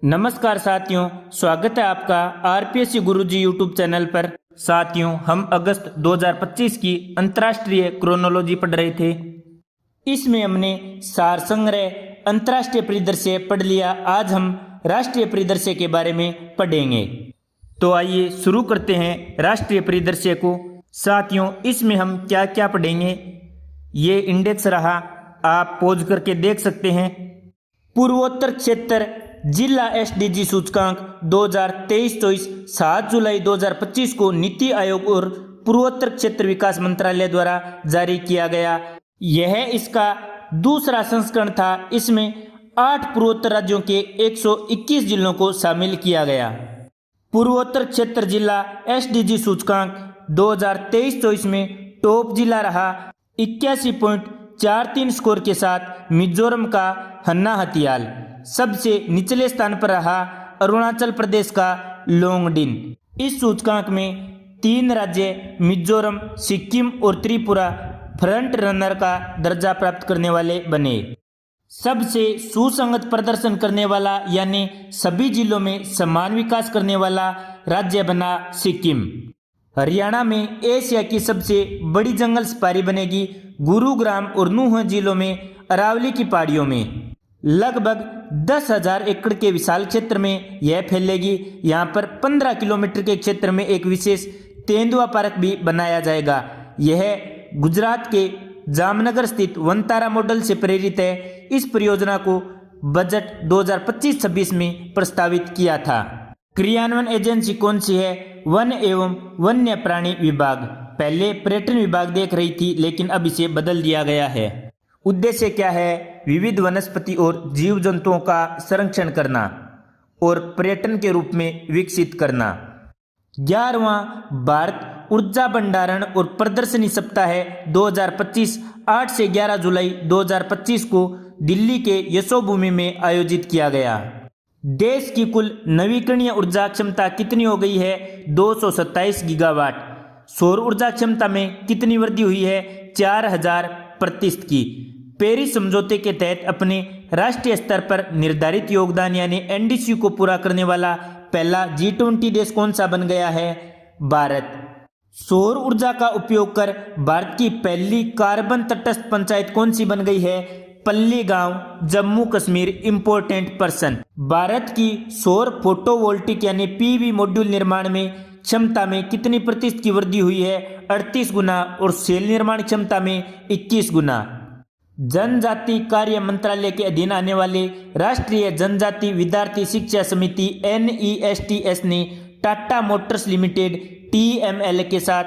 नमस्कार साथियों, स्वागत है आपका आरपीएससी गुरुजी यूट्यूब चैनल पर। साथियों, हम अगस्त 2025 की अंतर्राष्ट्रीय क्रोनोलॉजी पढ़ रहे थे। इसमें हमने सार संग्रह अंतर्राष्ट्रीय परिदृश्य पढ़ लिया। आज हम राष्ट्रीय परिदृश्य के बारे में पढ़ेंगे। तो आइए शुरू करते हैं राष्ट्रीय परिदृश्य को। साथियों, इसमें हम क्या क्या पढ़ेंगे ये इंडेक्स रहा, आप पॉज करके देख सकते हैं। पूर्वोत्तर क्षेत्र जिला एसडीजी सूचकांक 2023-24 7 जुलाई 2025 को नीति आयोग और पूर्वोत्तर क्षेत्र विकास मंत्रालय द्वारा जारी किया गया। यह इसका दूसरा संस्करण था। इसमें 8 पूर्वोत्तर राज्यों के 121 जिलों को शामिल किया गया। पूर्वोत्तर क्षेत्र जिला एसडीजी सूचकांक 2023-24 में टॉप जिला रहा 81.43 स्कोर के साथ मिजोरम का हन्ना हथियाल। सबसे निचले स्थान पर रहा अरुणाचल प्रदेश का लोंगडिन। इस सूचकांक में 3 राज्य मिजोरम, सिक्किम और त्रिपुरा फ्रंट रनर का दर्जा प्राप्त करने वाले बने। सबसे सुसंगत प्रदर्शन करने वाला यानी सभी जिलों में समान विकास करने वाला राज्य बना सिक्किम। हरियाणा में एशिया की सबसे बड़ी जंगल सफारी बनेगी। गुरुग्राम और नूह जिलों में अरावली की पहाड़ियों में लगभग 10,000 एकड़ के विशाल क्षेत्र में यह फैलेगी। यहाँ पर 15 किलोमीटर के क्षेत्र में एक विशेष तेंदुआ पार्क भी बनाया जाएगा। यह गुजरात के जामनगर स्थित वनतारा मॉडल से प्रेरित है। इस परियोजना को बजट 2025-26 में प्रस्तावित किया था। क्रियान्वयन एजेंसी कौन सी है? वन एवं वन्य प्राणी विभाग। पहले पर्यटन विभाग देख रही थी, लेकिन अब इसे बदल दिया गया है। उद्देश्य क्या है? विविध वनस्पति और जीव जंतुओं का संरक्षण करना और पर्यटन के रूप में विकसित करना। 11वां भारत ऊर्जा भंडारण और प्रदर्शनी सप्ताह है 2025 8 से 11 जुलाई 2025 को दिल्ली के यशोभूमि में आयोजित किया गया। देश की कुल नवीकरणीय ऊर्जा क्षमता कितनी हो गई है? 227 गीगावाट। सौर ऊर्जा क्षमता में कितनी वृद्धि हुई है? 4000% की। पेरिस समझौते के तहत अपने राष्ट्रीय स्तर पर निर्धारित योगदान यानी एनडीसी को पूरा करने वाला पहला G20 देश कौन सा बन गया है? भारत। सौर ऊर्जा का उपयोग कर भारत की पहली कार्बन तटस्थ पंचायत कौन सी बन गई है? पल्ली गांव, जम्मू कश्मीर। Important person. भारत की सौर फोटोवोल्टिक यानी पीवी मॉड्यूल निर्माण में क्षमता में कितनी प्रतिशत की वृद्धि हुई है? 38 गुना। और सेल निर्माण क्षमता में 21 गुना। जनजाति कार्य मंत्रालय के अधीन आने वाले राष्ट्रीय जनजाति विद्यार्थी शिक्षा समिति NESTS ने टाटा मोटर्स लिमिटेड TML के साथ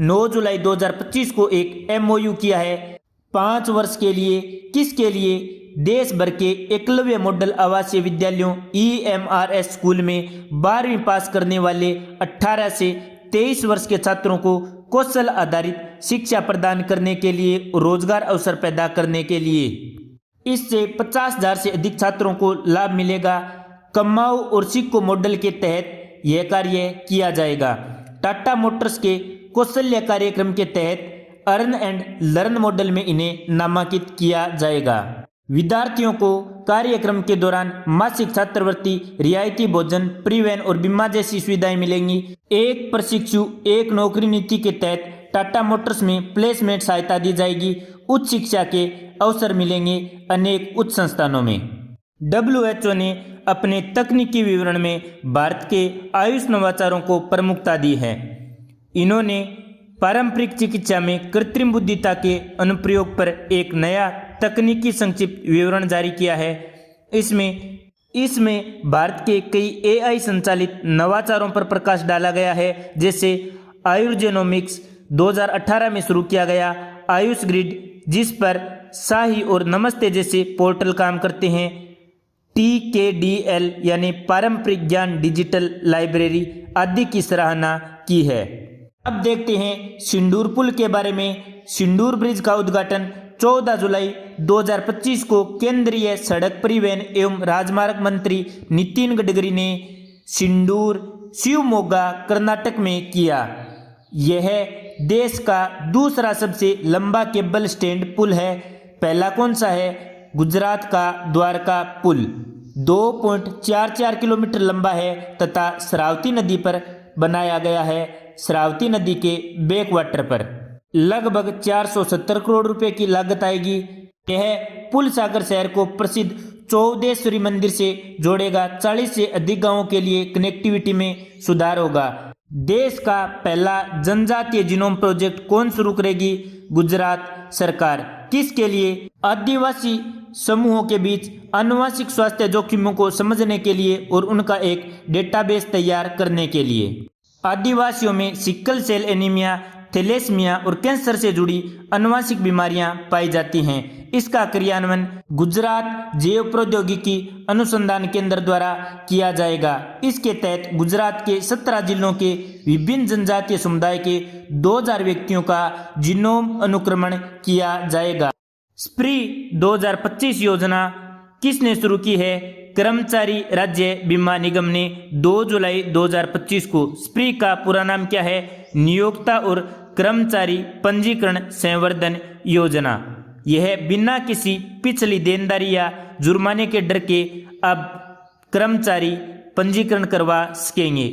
9 जुलाई 2025 को एक MOU किया है 5 वर्ष के लिए। किसके लिए? देश भर के एकलव्य मॉडल आवासीय विद्यालयों EMRS स्कूल में 12वीं पास करने वाले 18 से 23 वर्ष के छात्रों को कौशल आधारित शिक्षा प्रदान करने के लिए, रोजगार अवसर पैदा करने के लिए। इससे 50,000 से अधिक छात्रों को लाभ मिलेगा। कमाओ और सीखो मॉडल के तहत यह कार्य किया जाएगा। टाटा मोटर्स के कौशल्य कार्यक्रम के तहत अर्न एंड लर्न मॉडल में इन्हें नामांकित किया जाएगा। विद्यार्थियों को कार्यक्रम के दौरान मासिक छात्रवृत्ति, रियायती भोजन, परिवहन और बीमा जैसी सुविधाएं मिलेंगी। एक प्रशिक्षु एक नौकरी नीति के तहत टाटा मोटर्स में प्लेसमेंट सहायता दी जाएगी। उच्च शिक्षा के अवसर मिलेंगे अनेक उच्च संस्थानों में। WHO ने अपने तकनीकी विवरण में भारत के आयुष नवाचारों को प्रमुखता दी है। इन्होंने पारंपरिक चिकित्सा में कृत्रिम बुद्धिमत्ता के अनुप्रयोग पर एक नया तकनीकी संक्षिप्त विवरण जारी किया है। इसमें भारत के कई AI संचालित नवाचारों पर प्रकाश डाला गया है, जैसे आयुर्जेनोमिक्स 2018 में शुरू किया गया, आयुष ग्रिड जिस पर शाही और नमस्ते जैसे पोर्टल काम करते हैं, TKDL यानी पारंपरिक ज्ञान डिजिटल लाइब्रेरी आदि की सराहना की है। अब देखते हैं सिंदूर पुल के बारे में। सिंदूर ब्रिज का उद्घाटन 14 जुलाई 2025 को केंद्रीय सड़क परिवहन एवं राजमार्ग मंत्री नितिन गडकरी ने सिंदूर, शिवमोगा, कर्नाटक में किया। यह देश का दूसरा सबसे लंबा केबल स्टैंड पुल है। पहला कौन सा है? गुजरात का द्वारका पुल। 2.44 किलोमीटर लंबा है तथा श्रावती नदी पर बनाया गया है। श्रावती नदी के बैकवाटर पर लगभग 470 करोड़ रुपए की लागत आएगी। यह पुल सागर शहर को प्रसिद्ध चौदेश्वरी मंदिर से जोड़ेगा। 40 से अधिक गांवों के लिए कनेक्टिविटी में सुधार होगा। देश का पहला जनजातीय जीनोम प्रोजेक्ट कौन शुरू करेगी? गुजरात सरकार। किसके लिए? आदिवासी समूहों के बीच आनुवंशिक स्वास्थ्य जोखिमों को समझने के लिए और उनका एक डेटाबेस तैयार करने के लिए। आदिवासियों में सिकल सेल एनीमिया, थैलेसीमिया और कैंसर से जुड़ी आनुवंशिक बीमारियां पाई जाती हैं। इसका क्रियान्वयन गुजरात जैव प्रौद्योगिकी अनुसंधान केंद्र द्वारा किया जाएगा। इसके तहत गुजरात के 17 जिलों के विभिन्न जनजातीय समुदाय के 2000 व्यक्तियों का जीनोम अनुक्रमण किया जाएगा। स्प्री 2025 योजना किसने शुरू की है? कर्मचारी राज्य बीमा निगम ने 2 जुलाई 2025 को। स्प्री का पूरा नाम क्या है? नियोक्ता और कर्मचारी पंजीकरण संवर्धन योजना। यह बिना किसी पिछली देनदारी या जुर्माने के डर के अब कर्मचारी पंजीकरण करवा सकेंगे।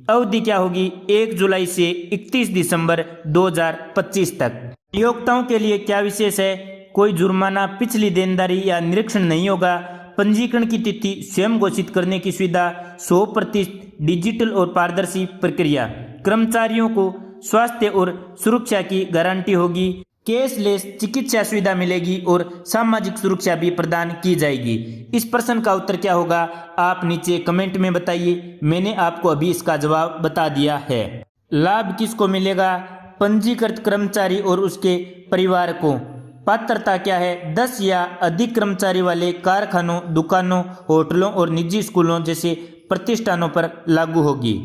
अवधि क्या होगी? 1 जुलाई से 31 दिसंबर 2025 तक। नियोक्ताओं के लिए क्या विशेष है? कोई जुर्माना, पिछली देनदारी या निरीक्षण नहीं होगा। पंजीकरण की तिथि स्वयं घोषित करने की सुविधा, 100% डिजिटल और पारदर्शी प्रक्रिया। कर्मचारियों को स्वास्थ्य और सुरक्षा की गारंटी होगी। कैशलेस चिकित्सा सुविधा मिलेगी और सामाजिक सुरक्षा भी प्रदान की जाएगी। इस प्रश्न का उत्तर क्या होगा? आप नीचे कमेंट में बताइए। मैंने आपको अभी इसका जवाब बता दिया है। लाभ किसको मिलेगा? पंजीकृत कर्मचारी और उसके परिवार को। पात्रता क्या है? 10 या अधिक कर्मचारी वाले कारखानों, दुकानों, होटलों और निजी स्कूलों जैसे प्रतिष्ठानों पर लागू होगी।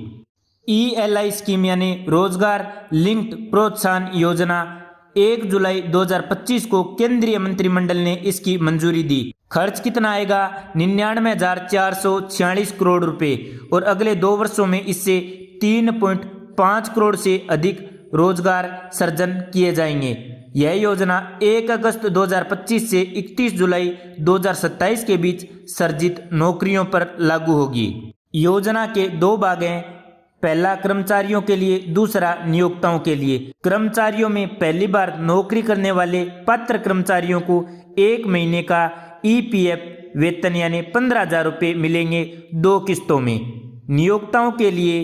ELI स्कीम यानी रोजगार लिंक्ड प्रोत्साहन योजना 1 जुलाई 2025 को केंद्रीय मंत्रिमंडल ने इसकी मंजूरी दी। खर्च कितना आएगा? 99,446 करोड़ रुपए और अगले 2 वर्षों में इससे 3.5 करोड़ से अधिक रोजगार सृजन किए जाएंगे। यह योजना 1 अगस्त 2025 से 31 जुलाई 2027 के बीच सृजित नौकरियों पर लागू होगी। योजना के 2 भाग हैं। पहला कर्मचारियों के लिए, दूसरा नियोक्ताओं के लिए। कर्मचारियों में पहली बार नौकरी करने वाले पात्र कर्मचारियों को 1 महीने का EPF वेतन यानी 15,000 रुपये मिलेंगे 2 किस्तों में। नियोक्ताओं के लिए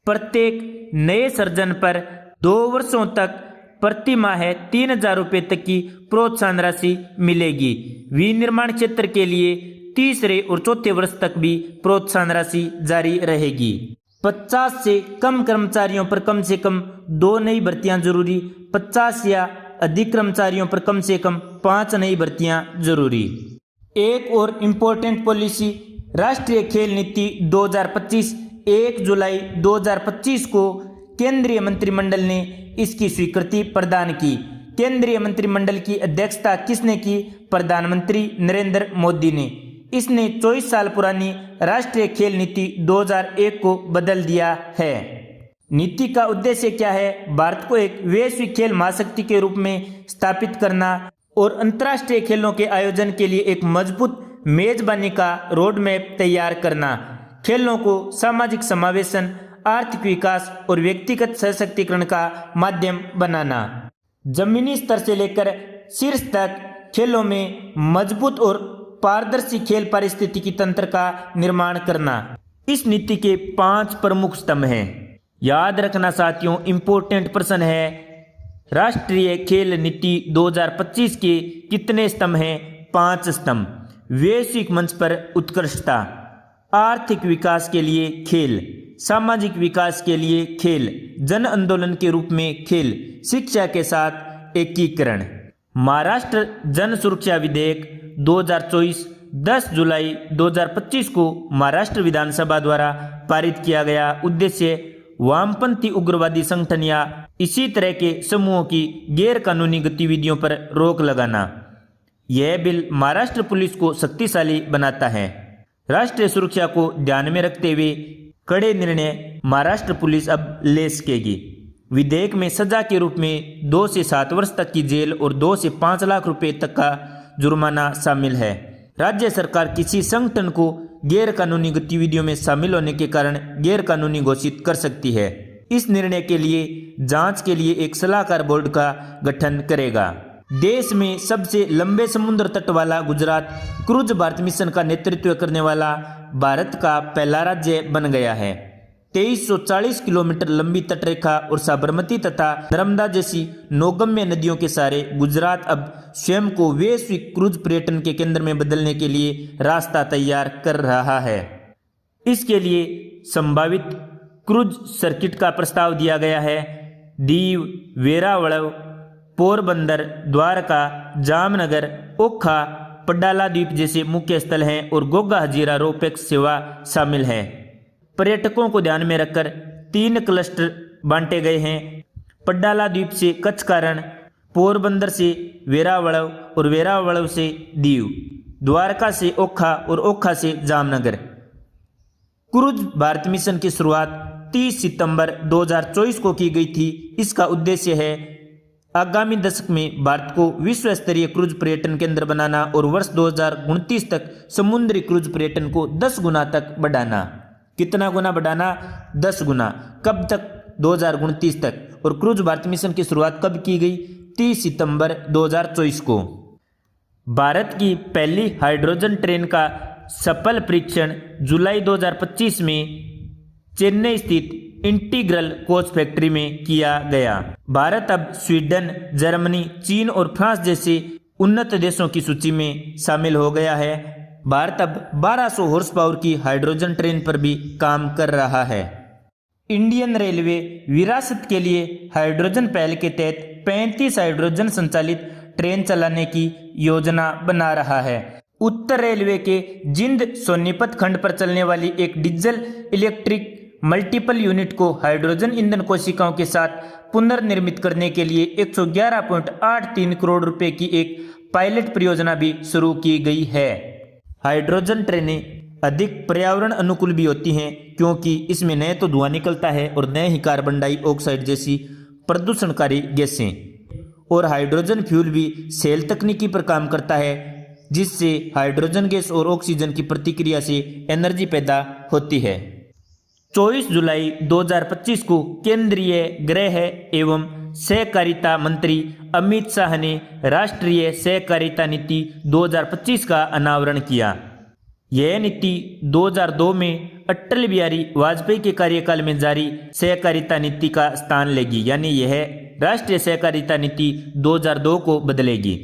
प्रत्येक नए सृजन पर 2 वर्षों तक प्रति माह 3,000 रुपये तक की प्रोत्साहन राशि मिलेगी। विनिर्माण क्षेत्र के लिए तीसरे और चौथे वर्ष तक भी प्रोत्साहन राशि जारी रहेगी। 50 से कम कर्मचारियों पर कम से कम 2 नई भर्तियां जरूरी। 50 या अधिक कर्मचारियों पर कम से कम 5 नई भर्तियां जरूरी। एक और इम्पोर्टेंट पॉलिसी, राष्ट्रीय खेल नीति 2025 1 जुलाई 2025 को केंद्रीय मंत्रिमंडल ने इसकी स्वीकृति प्रदान की। केंद्रीय मंत्रिमंडल की अध्यक्षता किसने की? प्रधानमंत्री नरेंद्र मोदी ने। इसने 24 साल पुरानी राष्ट्रीय खेल नीति 2001 को बदल दिया है। नीति का उद्देश्य क्या है? भारत को एक वैश्विक खेल महाशक्ति के रूप में स्थापित करना और अंतर्राष्ट्रीय खेलों के आयोजन के लिए एक मजबूत मेजबानी का रोड मैप तैयार करना। खेलों को सामाजिक समावेशन, आर्थिक विकास और व्यक्तिगत सशक्तिकरण का माध्यम बनाना। जमीनी स्तर से लेकर शीर्ष तक खेलों में मजबूत और पारदर्शी खेल पारिस्थितिकी तंत्र का निर्माण करना। इस नीति के 5 प्रमुख स्तंभ हैं। याद रखना साथियों, इंपॉर्टेंट प्रश्न है। राष्ट्रीय खेल नीति 2025 के कितने स्तंभ हैं? 5 स्तंभ। वैश्विक मंच पर उत्कृष्टता, आर्थिक विकास के लिए खेल, सामाजिक विकास के लिए खेल, जन आंदोलन के रूप में खेल, शिक्षा के साथ एकीकरण। महाराष्ट्र जन सुरक्षा विधेयक 2024 10 जुलाई 2025 को महाराष्ट्र विधानसभा द्वारा पारित किया गया। उद्देश्य वामपंथी उग्रवादी संगठन या इसी तरह के समूहों की गैर कानूनी गतिविधियों पर रोक लगाना। यह बिल महाराष्ट्र पुलिस को शक्तिशाली बनाता है। राष्ट्रीय सुरक्षा को ध्यान में रखते हुए कड़े निर्णय महाराष्ट्र पुलिस अब ले सकेगी। विधेयक में सजा के रूप में 2 से 7 वर्ष तक की जेल और 2 से 5 लाख रुपए तक का जुर्माना शामिल है। राज्य सरकार किसी संगठन को गैर कानूनी गतिविधियों में शामिल होने के कारण गैर कानूनी घोषित कर सकती है। इस निर्णय के लिए जांच के लिए एक सलाहकार बोर्ड का गठन करेगा। देश में सबसे लंबे समुद्र तट वाला गुजरात क्रूज भारत मिशन का नेतृत्व करने वाला भारत का पहला राज्य बन गया है। 2340 किलोमीटर लंबी तटरेखा और साबरमती तथा नर्मदा जैसी नौगम्य नदियों के सहारे गुजरात अब स्वयं को वैश्विक क्रूज पर्यटन के केंद्र में बदलने के लिए रास्ता तैयार कर रहा है। इसके लिए संभावित क्रूज सर्किट का प्रस्ताव दिया गया है। दीव, वेरावल, पोरबंदर, द्वारका, जामनगर, ओखा, पड्डाला द्वीप जैसे मुख्य स्थल हैं और गोगा हजीरा रोपैक्स सेवा शामिल है। पर्यटकों को ध्यान में रखकर 3 क्लस्टर बांटे गए हैं। पड्डाला द्वीप से कच्छ का रण, पोरबंदर से वेरावल और वेरावल से दीव, द्वारका से ओखा और ओखा से जामनगर। क्रूज भारत मिशन की शुरुआत 30 सितंबर 2024 को की गई थी। इसका उद्देश्य है आगामी दशक में भारत को विश्व स्तरीय क्रूज पर्यटन केंद्र बनाना और वर्ष 2029 तक समुद्री क्रूज पर्यटन को 10 गुना तक बढ़ाना। कितना गुना बढ़ाना? 10 गुना। कब तक? 2029 तक। और क्रूज भारत मिशन की शुरुआत कब की गई? 30 सितंबर 2024 को। भारत की पहली हाइड्रोजन ट्रेन का सफल परीक्षण जुलाई 2025 में चेन्नई स्थित इंटीग्रल कोच फैक्ट्री में किया गया। भारत अब स्वीडन, जर्मनी, चीन और फ्रांस जैसे उन्नत देशों की सूची में शामिल हो गया है। भारत अब 1200 हॉर्स पावर की हाइड्रोजन ट्रेन पर भी काम कर रहा है। इंडियन रेलवे विरासत के लिए हाइड्रोजन पहल के तहत 35 हाइड्रोजन संचालित ट्रेन चलाने की योजना बना रहा है। उत्तर रेलवे के जिंद सोनीपत खंड पर चलने वाली एक डीजल इलेक्ट्रिक मल्टीपल यूनिट को हाइड्रोजन ईंधन कोशिकाओं के साथ पुनर्निर्मित करने के लिए 111.83 करोड़ रुपए की एक पायलट परियोजना भी शुरू की गई है। हाइड्रोजन ट्रेनें अधिक पर्यावरण अनुकूल भी होती हैं क्योंकि इसमें न तो धुआं निकलता है और न ही कार्बन डाइऑक्साइड जैसी प्रदूषणकारी गैसें। और हाइड्रोजन फ्यूल भी सेल तकनीकी पर काम करता है जिससे हाइड्रोजन गैस और ऑक्सीजन की प्रतिक्रिया से एनर्जी पैदा होती है। 24 जुलाई 2025 को केंद्रीय गृह एवं सहकारिता मंत्री अमित शाह ने राष्ट्रीय सहकारिता नीति 2025 का अनावरण किया। यह नीति 2002 में अटल बिहारी वाजपेयी के कार्यकाल में जारी सहकारिता नीति का स्थान लेगी, यानी यह राष्ट्रीय सहकारिता नीति 2002 को बदलेगी।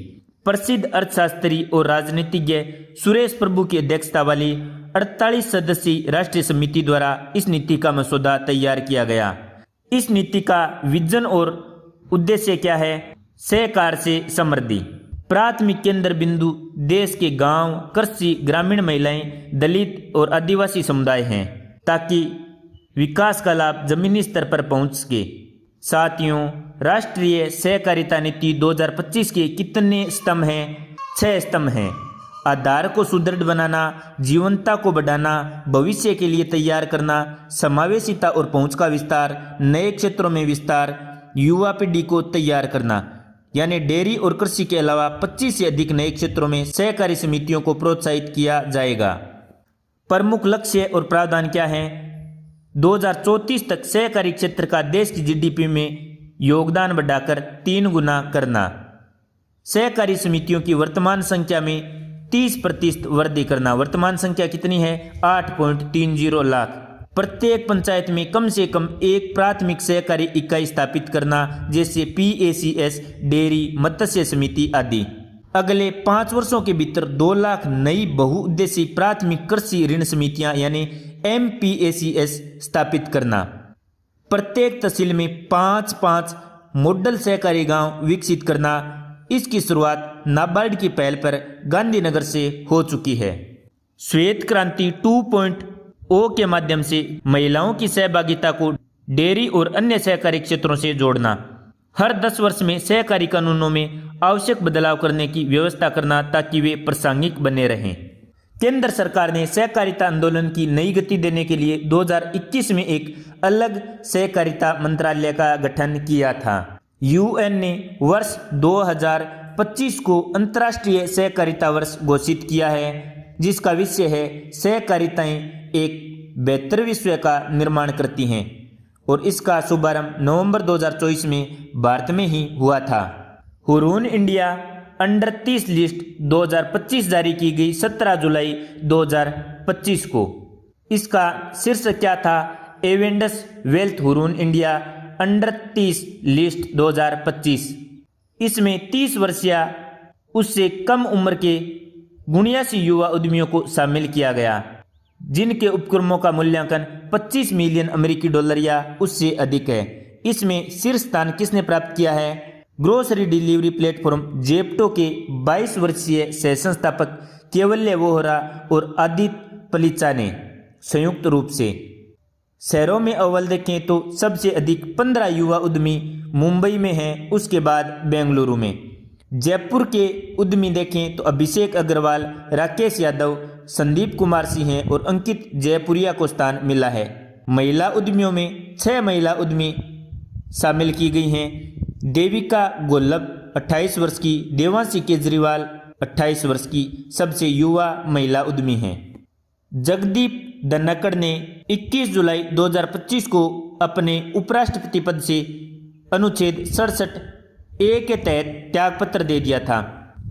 प्रसिद्ध अर्थशास्त्री और राजनीतिज्ञ सुरेश प्रभु की अध्यक्षता वाली 48 सदस्यीय राष्ट्रीय समिति द्वारा इस नीति का मसौदा तैयार किया गया। इस नीति का विजन और उद्देश्य क्या है? सहकार से समृद्धि। प्राथमिक केंद्र बिंदु देश के गांव, कृषि, ग्रामीण महिलाएं, दलित और आदिवासी समुदाय हैं ताकि विकास का लाभ जमीनी स्तर पर पहुंच सके। साथियों, राष्ट्रीय सहकारिता नीति 2025 के कितने स्तंभ हैं? 6 स्तंभ हैं। आधार को सुदृढ़ बनाना, जीवंतता को बढ़ाना, भविष्य के लिए तैयार करना, समावेशिता और पहुंच का विस्तार, नए क्षेत्रों में विस्तार, युवा पीढ़ी को तैयार करना। यानी डेयरी और कृषि के अलावा 25 से अधिक नए क्षेत्रों में सहकारी समितियों को प्रोत्साहित किया जाएगा। प्रमुख लक्ष्य और प्रावधान क्या हैं? 2034 तक सहकारी क्षेत्र का देश की जीडीपी में योगदान बढ़ाकर 3 गुना करना। सहकारी समितियों की वर्तमान संख्या में 30% वृद्धि करना। वर्तमान संख्या कितनी है? 8.30 लाख। प्रत्येक पंचायत में कम से कम एक प्राथमिक सहकारी इकाई स्थापित करना, जैसे PACS, डेयरी, मत्स्य समिति आदि। अगले 5 वर्षों के भीतर 2 लाख नई बहुउद्देशीय प्राथमिक कृषि ऋण समितियां यानी MPACS स्थापित करना। प्रत्येक तहसील में 5-5 मॉडल सहकारी गांव विकसित करना। इसकी शुरुआत नाबार्ड की पहल पर गांधीनगर से हो चुकी है। श्वेत क्रांति 2.0 के माध्यम से महिलाओं की सहभागिता को डेयरी और अन्य सहकारी क्षेत्रों से जोड़ना। हर 10 वर्ष में सहकारी कानूनों में आवश्यक बदलाव करने की व्यवस्था करना ताकि वे प्रासंगिक बने रहें। केंद्र सरकार ने सहकारिता आंदोलन की नई गति देने के लिए 2021 में एक अलग सहकारिता मंत्रालय का गठन किया था। UN ने वर्ष 2025 को अंतर्राष्ट्रीय सहकारिता वर्ष घोषित किया है, जिसका विषय है सहकारिताएं एक बेहतर विश्व का निर्माण करती हैं, और इसका शुभारंभ नवंबर 2024 में भारत में ही हुआ था। हुरून इंडिया अंडर 30 लिस्ट 2025 जारी की गई 17 जुलाई 2025 को। इसका शीर्षक क्या था? Avendus wealth Hurun India under 30 list 2025। इसमें 30 वर्ष या उससे कम उम्र के 79 युवा उद्यमियों को शामिल किया गया, जिनके उपक्रमों का मूल्यांकन 25 मिलियन अमेरिकी डॉलर या उससे अधिक है। इसमें शीर्ष स्थान किसने प्राप्त किया है? ग्रोसरी डिलीवरी प्लेटफॉर्म जेप्टो के 22 वर्षीय सह संस्थापक केवल्य वोहरा और आदित्य पलिचा ने संयुक्त रूप से। शहरों में अव्वल देखें तो सबसे अधिक 15 युवा उद्यमी मुंबई में हैं, उसके बाद बेंगलुरु में। जयपुर के उद्यमी देखें तो अभिषेक अग्रवाल, राकेश यादव, संदीप कुमार सिंह और अंकित जयपुरिया को स्थान मिला है। महिला उद्यमियों में 6 महिला उद्यमी शामिल की गई हैं। देविका गोल्लब 28 वर्ष की, देवांशी केजरीवाल 28 वर्ष की सबसे युवा महिला उद्यमी हैं। जगदीप धनखड़ ने 21 जुलाई 2025 को अपने उपराष्ट्रपति पद से अनुच्छेद 67A के तहत त्यागपत्र दे दिया था।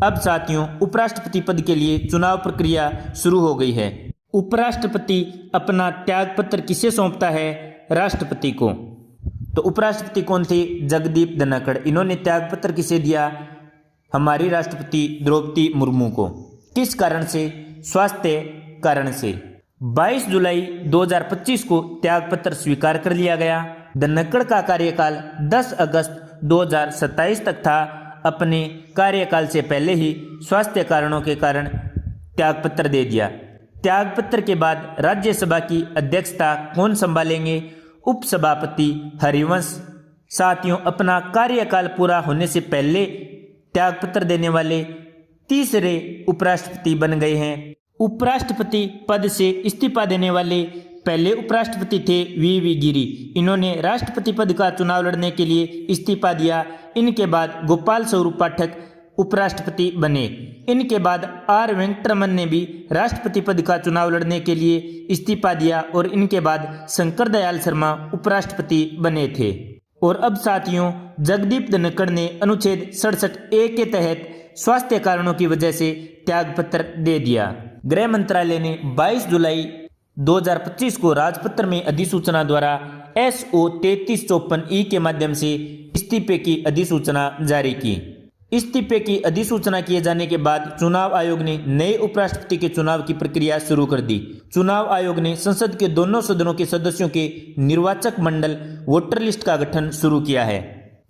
अब साथियों, उपराष्ट्रपति पद के लिए चुनाव प्रक्रिया शुरू हो गई है। उपराष्ट्रपति अपना त्यागपत्र किसे सौंपता है? राष्ट्रपति को। तो उपराष्ट्रपति कौन थे? जगदीप धनखड़। इन्होंने त्यागपत्र किसे दिया? हमारी राष्ट्रपति द्रौपदी मुर्मू को। किस कारण से? स्वास्थ्य कारण से। 22 जुलाई 2025 को त्यागपत्र स्वीकार कर लिया गया। धनखड़ का कार्यकाल 10 अगस्त 2027 तक था। अपने कार्यकाल से पहले ही स्वास्थ्य कारणों के कारण त्यागपत्र दे दिया। त्यागपत्र के बाद राज्यसभा की अध्यक्षता कौन संभालेंगे? उपसभापति हरिवंश। साथियों, अपना कार्यकाल पूरा होने से पहले त्यागपत्र देने वाले तीसरे उपराष्ट्रपति बन गए हैं। उपराष्ट्रपति पद से इस्तीफा देने वाले पहले उपराष्ट्रपति थे वी गिरी। इन्होंने राष्ट्रपति पद का चुनाव लड़ने के लिए इस्तीफा दिया। इनके बाद गोपाल स्वरूप पाठक उपराष्ट्रपति बने। इनके बाद आर वेंकटरमन ने भी राष्ट्रपति पद का चुनाव लड़ने के लिए इस्तीफा दिया और इनके बाद शंकर दयाल शर्मा उपराष्ट्रपति बने थे। और अब साथियों, जगदीप धनखड़ ने अनुच्छेद 67A के तहत स्वास्थ्य कारणों की वजह से त्यागपत्र दे दिया। गृह मंत्रालय ने 22 जुलाई 2025 को राजपत्र में अधिसूचना द्वारा SO 3354E के माध्यम से इस्तीफे की अधिसूचना जारी की। इस्तीफे की अधिसूचना किए जाने के बाद चुनाव आयोग ने नए उपराष्ट्रपति के चुनाव की प्रक्रिया शुरू कर दी। चुनाव आयोग ने संसद के दोनों सदनों के सदस्यों के निर्वाचक मंडल वोटर लिस्ट का गठन शुरू किया है।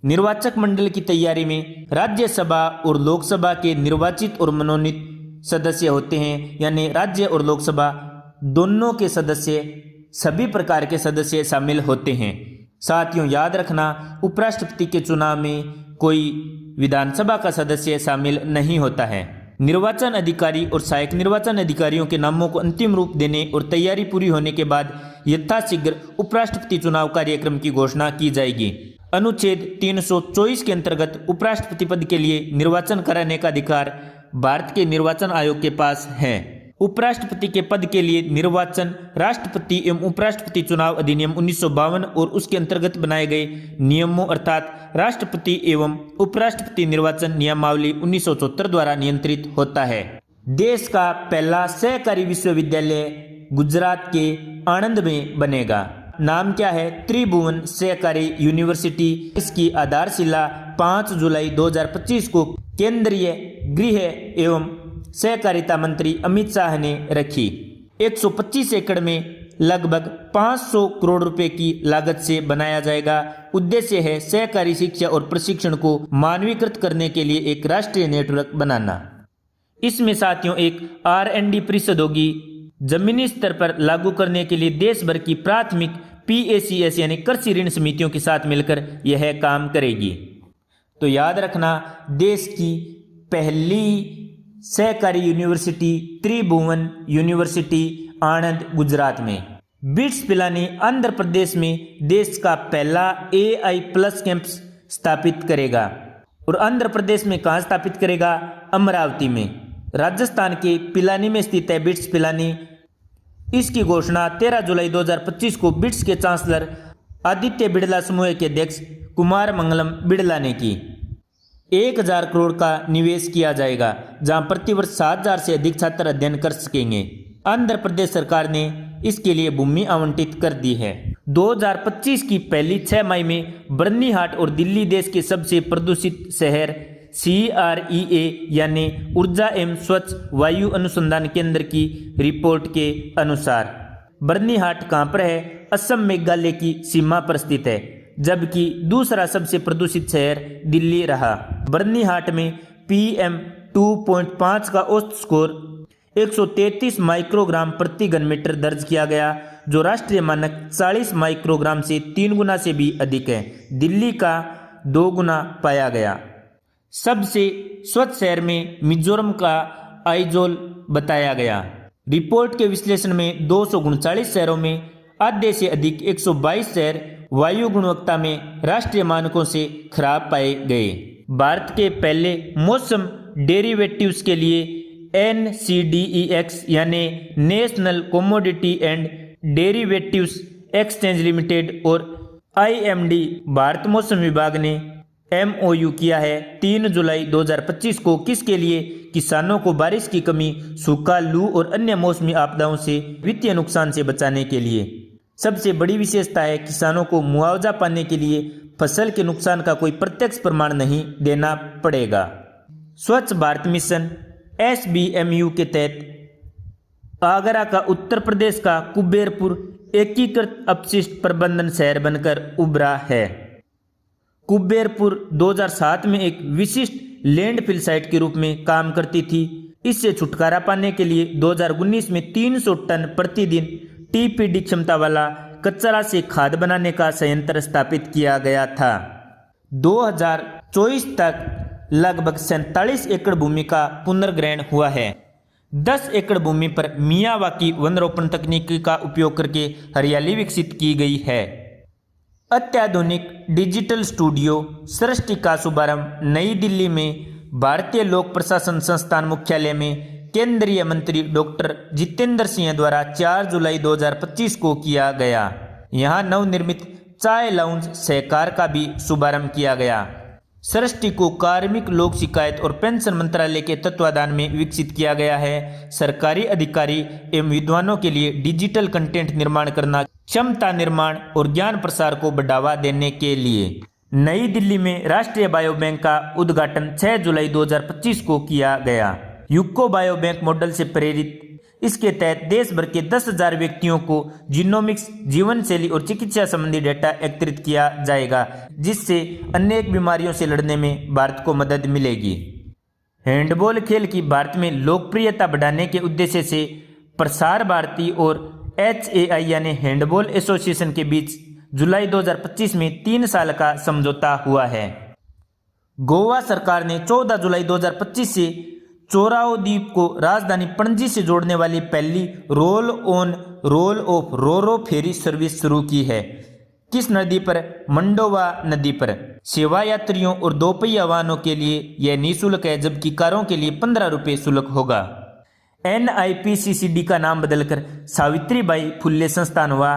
निर्वाचक मंडल की तैयारी में राज्यसभा और लोकसभा के निर्वाचित और मनोनीत सदस्य होते हैं, यानी राज्य और लोकसभा दोनों के सदस्य, सभी प्रकार के सदस्य शामिल होते हैं। साथियों, याद रखना, उपराष्ट्रपति के चुनाव में कोई विधानसभा का सदस्य शामिल नहीं होता है। निर्वाचन अधिकारी और सहायक निर्वाचन अधिकारियों के नामों को अंतिम रूप देने और तैयारी पूरी होने के बाद यथाशीघ्र उपराष्ट्रपति चुनाव कार्यक्रम की घोषणा की जाएगी। अनुच्छेद 324 के अंतर्गत उपराष्ट्रपति पद के लिए निर्वाचन कराने का अधिकार भारत के निर्वाचन आयोग के पास है। उपराष्ट्रपति के पद के लिए निर्वाचन राष्ट्रपति एवं उपराष्ट्रपति चुनाव अधिनियम 1952 और उसके अंतर्गत बनाए गए नियमों अर्थात राष्ट्रपति एवं उपराष्ट्रपति निर्वाचन नियमावली 1974 द्वारा नियंत्रित होता है। देश का पहला सहकारी विश्वविद्यालय गुजरात के आणंद में बनेगा। नाम क्या है? त्रिभुवन सहकारी यूनिवर्सिटी। इसकी आधारशिला 5 जुलाई 2025 को केंद्रीय गृह एवं सहकारिता मंत्री अमित शाह ने रखी। 125 एकड़ में लगभग 500 करोड़ रुपए की लागत से बनाया जाएगा। उद्देश्य है सहकारी शिक्षा और प्रशिक्षण को मानवीकृत करने के लिए एक राष्ट्रीय नेटवर्क बनाना। इसमें साथियों एक R&D परिषद होगी। जमीनी स्तर पर लागू करने के लिए देश भर की प्राथमिक PACS यानी कृषि ऋण समितियों के साथ मिलकर यह काम करेगी। तो याद रखना, देश की पहली सहकारी यूनिवर्सिटी त्रिभुवन यूनिवर्सिटी आणंद गुजरात में। बिट्स पिलानी आंध्र प्रदेश में देश का पहला AI+ कैंपस स्थापित करेगा। और आंध्र प्रदेश में कहाँ स्थापित करेगा? अमरावती में। राजस्थान के पिलानी में स्थित है बिट्स पिलानी। इसकी घोषणा 13 जुलाई 2025 को बिट्स के चांसलर आदित्य बिड़ला समूह के अध्यक्ष कुमार मंगलम बिड़ला ने की। 1000 करोड़ का निवेश किया जाएगा, जहां प्रतिवर्ष 7000 से अधिक छात्र अध्ययन कर सकेंगे। आंध्र प्रदेश सरकार ने इसके लिए भूमि आवंटित कर दी है। 2025 की पहली 6 मई में बर्नीहाट और दिल्ली देश के सबसे प्रदूषित शहर CREA यानी ऊर्जा एवं स्वच्छ वायु अनुसंधान केंद्र की रिपोर्ट के अनुसार बर्नीहाट कहाँ पर है? असम मेघालय की सीमा पर स्थित है, जबकि दूसरा सबसे प्रदूषित शहर दिल्ली रहा। बर्नीहाट में PM 2.5 का औसत स्कोर 133 माइक्रोग्राम प्रति घन मीटर दर्ज किया गया, जो राष्ट्रीय मानक 40 माइक्रोग्राम से 3 गुना से भी अधिक है। दिल्ली का 2 गुना पाया गया। सबसे स्वच्छ शहर में मिजोरम का आइजोल बताया गया। रिपोर्ट के विश्लेषण में 239 शहरों में आधे से अधिक 122 शहर वायु गुणवत्ता में राष्ट्रीय मानकों से खराब पाए गए। भारत के पहले मौसम डेरिवेटिव्स के लिए NCDEX यानी national commodity and derivatives exchange limited और IMD भारत मौसम विभाग ने MOU किया है 3 जुलाई 2025 को। किसके लिए? किसानों को बारिश की कमी, सूखा, लू और अन्य मौसमी आपदाओं से वित्तीय नुकसान से बचाने के लिए। सबसे बड़ी विशेषता है किसानों को मुआवजा पाने के लिए फसल के नुकसान का कोई प्रत्यक्ष प्रमाण नहीं देना पड़ेगा। स्वच्छ भारत मिशन SBMU के तहत आगरा का उत्तर प्रदेश का कुबेरपुर एकीकृत अपशिष्ट प्रबंधन शहर बनकर उभरा है। कुबेरपुर 2007 में एक विशिष्ट लैंडफिल साइट के रूप में काम करती थी। इससे छुटकारा पाने के लिए 2019 में 300 टन प्रतिदिन TPD क्षमता वाला कचरा से खाद बनाने का संयंत्र स्थापित किया गया था। 2024 तक लगभग 47 एकड़ भूमि का पुनर्ग्रहण हुआ है। 10 एकड़ भूमि पर मियावाकी वन रोपण तकनीक का उपयोग करके हरियाली विकसित की गई है। अत्याधुनिक डिजिटल स्टूडियो सृष्टि का शुभारंभ नई दिल्ली में भारतीय लोक प्रशासन संस्थान मुख्यालय में केंद्रीय मंत्री डॉक्टर जितेंद्र सिंह द्वारा 4 जुलाई 2025 को किया गया। यहां नवनिर्मित चाय लाउंज सहकार का भी शुभारंभ किया गया। सृष्टि को कार्मिक लोक शिकायत और पेंशन मंत्रालय के तत्वाधान में विकसित किया गया है। सरकारी अधिकारी एवं विद्वानों के लिए डिजिटल कंटेंट निर्माण करना, क्षमता निर्माण और ज्ञान प्रसार को बढ़ावा देने के लिए। नई दिल्ली में राष्ट्रीय बायो बैंक का उद्घाटन 6 जुलाई 2025 को किया गया। यूको बायो बैंक मॉडल से प्रेरित इसके तहत देश भर के 10,000 व्यक्तियों को जीनोमिक्स, जीवन शैली और चिकित्सा संबंधी डेटा एकत्रित किया जाएगा, जिससे अनेक बीमारियों से लड़ने में भारत को मदद मिलेगी। हैंडबॉल खेल की भारत में लोकप्रियता बढ़ाने के उद्देश्य से प्रसार भारती और HAI यानी हैंडबॉल एसोसिएशन के बीच जुलाई 2025 में 3 साल का समझौता हुआ है। गोवा सरकार ने 14 जुलाई 2025 से चोराओ द्वीप को राजधानी पणजी से जोड़ने वाली पहली roll on roll of Roro ferry service शुरू की है। किस नदी पर? मंडोवा नदी पर। सेवा यात्रियों और दोपहिया वाहनों के लिए यह निःशुल्क है, जबकि कारों के लिए 15 रुपये शुल्क होगा। NIPCCD का नाम बदलकर सावित्रीबाई फुल्ले संस्थान हुआ।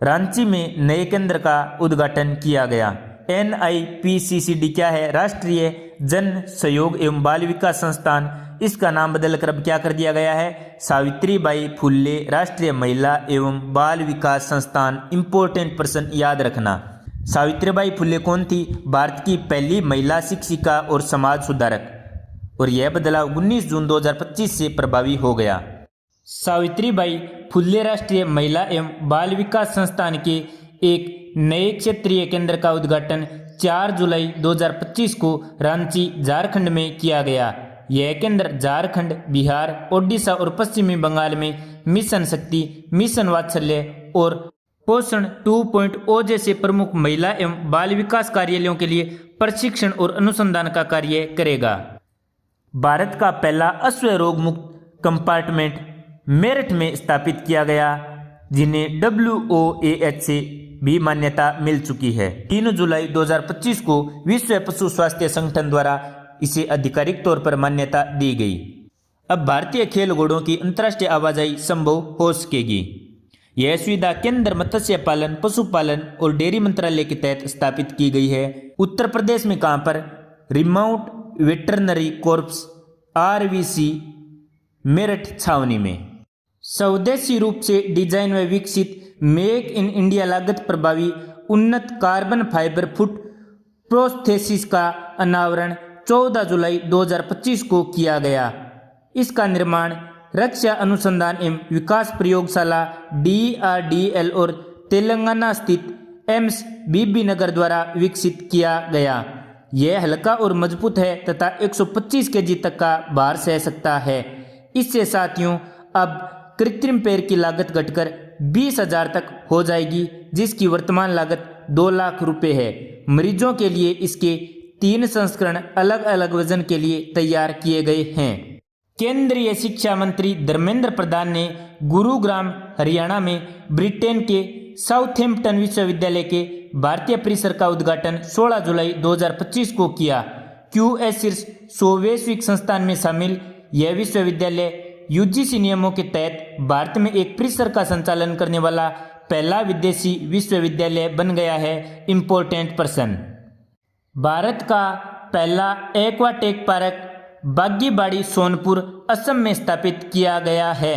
रांची में नए केंद्र का उद्घाटन किया गया। NIPCCD क्या है? राष्ट्रीय जन सहयोग एवं बाल विकास संस्थान। इसका नाम बदलकर अब क्या कर दिया गया है? सावित्रीबाई फुल्ले राष्ट्रीय महिला एवं बाल विकास संस्थान। इंपॉर्टेंट पर्सन याद रखना। सावित्रीबाई फुल्ले कौन थी? भारत की पहली महिला शिक्षिका और समाज सुधारक, और यह बदलाव 19 जून 2025 से प्रभावी हो गया। सावित्रीबाई फुल्ले राष्ट्रीय महिला एवं बाल विकास संस्थान के एक नए क्षेत्रीय केंद्र का उद्घाटन 4 जुलाई 2025 को रांची, झारखंड में किया गया। यह केंद्र झारखंड, बिहार, ओडिशा और पश्चिमी बंगाल में मिशन शक्ति, मिशन वात्सल्य और पोषण 2.0 जैसे प्रमुख महिला एवं बाल विकास कार्यालयों के लिए प्रशिक्षण और अनुसंधान का कार्य करेगा। भारत का पहला अश्व रोग मुक्त कंपार्टमेंट मेरठ में स्थापित किया गया, जिन्हें WOAH से भी मान्यता मिल चुकी है। 3 जुलाई 2025 को विश्व पशु स्वास्थ्य संगठन द्वारा इसे आधिकारिक तौर पर मान्यता दी गई। अब भारतीय खेल घोड़ों की अंतर्राष्ट्रीय आवाजाही संभव हो सकेगी। यह सुविधा केंद्र मत्स्य पालन, पशुपालन और डेयरी मंत्रालय के तहत स्थापित की गई है। उत्तर प्रदेश में कहाँ पर? Remote veterinary corps RVC Meerut छावनी में। स्वदेशी रूप से डिजाइन व विकसित मेक इन इंडिया लागत प्रभावी उन्नत कार्बन फाइबर फुट प्रोस्थेसिस का अनावरण 14 जुलाई 2025 को किया गया। इसका निर्माण रक्षा अनुसंधान एवं विकास प्रयोगशाला DRDL और तेलंगाना स्थित एम्स बीबी नगर द्वारा विकसित किया गया। यह हल्का और मजबूत है तथा 125 kg तक का भार सह सकता है। इससे साथियों अब कृत्रिम पैर की लागत घटकर 20,000 तक हो जाएगी, जिसकी वर्तमान लागत 2 लाख रुपए है। मरीजों के लिए इसके 3 संस्करण अलग अलग वजन के लिए तैयार किए गए हैं। केंद्रीय शिक्षा मंत्री धर्मेंद्र प्रधान ने गुरुग्राम हरियाणा में ब्रिटेन के साउथैम्पटन विश्वविद्यालय के भारतीय परिसर का उद्घाटन 16 जुलाई 2025 को किया। QS शीर्ष 100 वैश्विक संस्थान में शामिल यह विश्वविद्यालय UGC नियमों के तहत भारत में एक परिसर का संचालन करने वाला पहला विदेशी विश्वविद्यालय बन गया है। इम्पोर्टेंट पर्सन, भारत का पहला एक्वाटेक पार्क बागीबाड़ी सोनपुर असम में स्थापित किया गया है।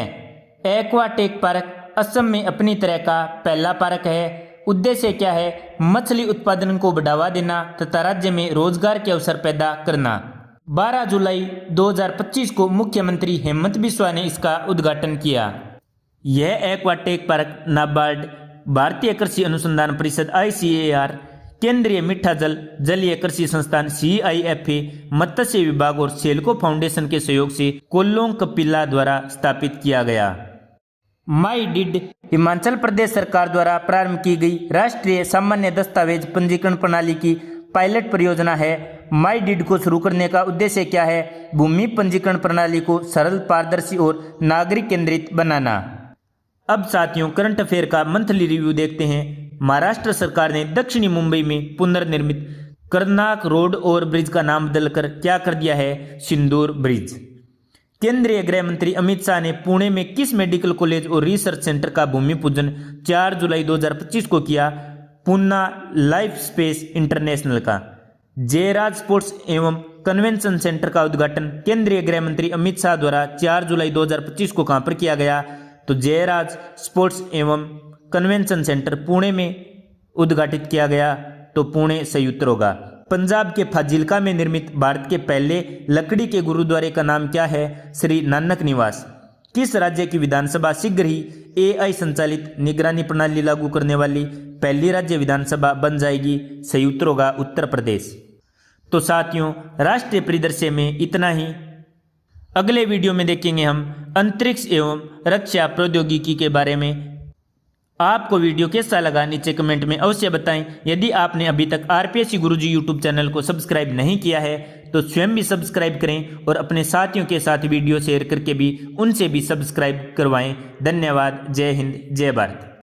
एक्वाटेक पार्क असम में अपनी तरह का पहला पार्क है। उद्देश्य क्या है? मछली उत्पादन को बढ़ावा देना तथा राज्य में रोजगार के अवसर पैदा करना। 12 जुलाई 2025 को मुख्यमंत्री हेमंत बिस्वा ने इसका उद्घाटन किया। यह एक्वाटेक पार्क नाबार्ड, भारतीय कृषि अनुसंधान परिषद ICAR, केंद्रीय मीठा जल जलीय कृषि संस्थान CIFA, मत्स्य विभाग और सेल्को फाउंडेशन के सहयोग से कोल्लों कपिला द्वारा स्थापित किया गया। MyDid हिमाचल प्रदेश सरकार द्वारा प्रारंभ की गई राष्ट्रीय सामान्य दस्तावेज पंजीकरण प्रणाली की पायलट परियोजना है। MyDid को शुरू करने का उद्देश्य क्या है? भूमि पंजीकरण प्रणाली को सरल, पारदर्शी और नागरिक केंद्रित बनाना। अब साथियों करंट अफेयर का मंथली रिव्यू देखते हैं। महाराष्ट्र सरकार ने दक्षिणी मुंबई में पुनर्निर्मित कर्नाक रोड और ब्रिज का नाम बदलकर क्या कर दिया है? सिंदूर ब्रिज। केंद्रीय गृह मंत्री अमित शाह ने पुणे में किस मेडिकल कॉलेज और रिसर्च सेंटर का भूमि पूजन 4 जुलाई 2025 को किया? पूना लाइफ स्पेस इंटरनेशनल का। जयराज स्पोर्ट्स एवं कन्वेंशन सेंटर का उद्घाटन केंद्रीय गृह मंत्री अमित शाह द्वारा 4 जुलाई 2025 को कहां पर किया गया? तो जयराज स्पोर्ट्स एवं कन्वेंशन सेंटर पुणे में उद्घाटित किया गया, तो पुणे सही उत्तर होगा। पंजाब के फाजिल्का में निर्मित भारत के पहले लकड़ी के गुरुद्वारे का नाम क्या है? श्री नानक निवास। किस राज्य की विधानसभा शीघ्र ही AI संचालित निगरानी प्रणाली लागू करने वाली पहली राज्य विधानसभा बन जाएगी? सही उत्तर होगा उत्तर प्रदेश। तो साथियों राष्ट्रीय परिदृश्य में इतना ही। अगले वीडियो में देखेंगे हम अंतरिक्ष एवं रक्षा प्रौद्योगिकी के बारे में। आपको वीडियो कैसा लगा नीचे कमेंट में अवश्य बताएं। यदि आपने अभी तक RPSC गुरुजी यूट्यूब चैनल को सब्सक्राइब नहीं किया है तो स्वयं भी सब्सक्राइब करें और अपने साथियों के साथ वीडियो शेयर करके भी उनसे भी सब्सक्राइब करवाएं। धन्यवाद। जय हिंद, जय भारत।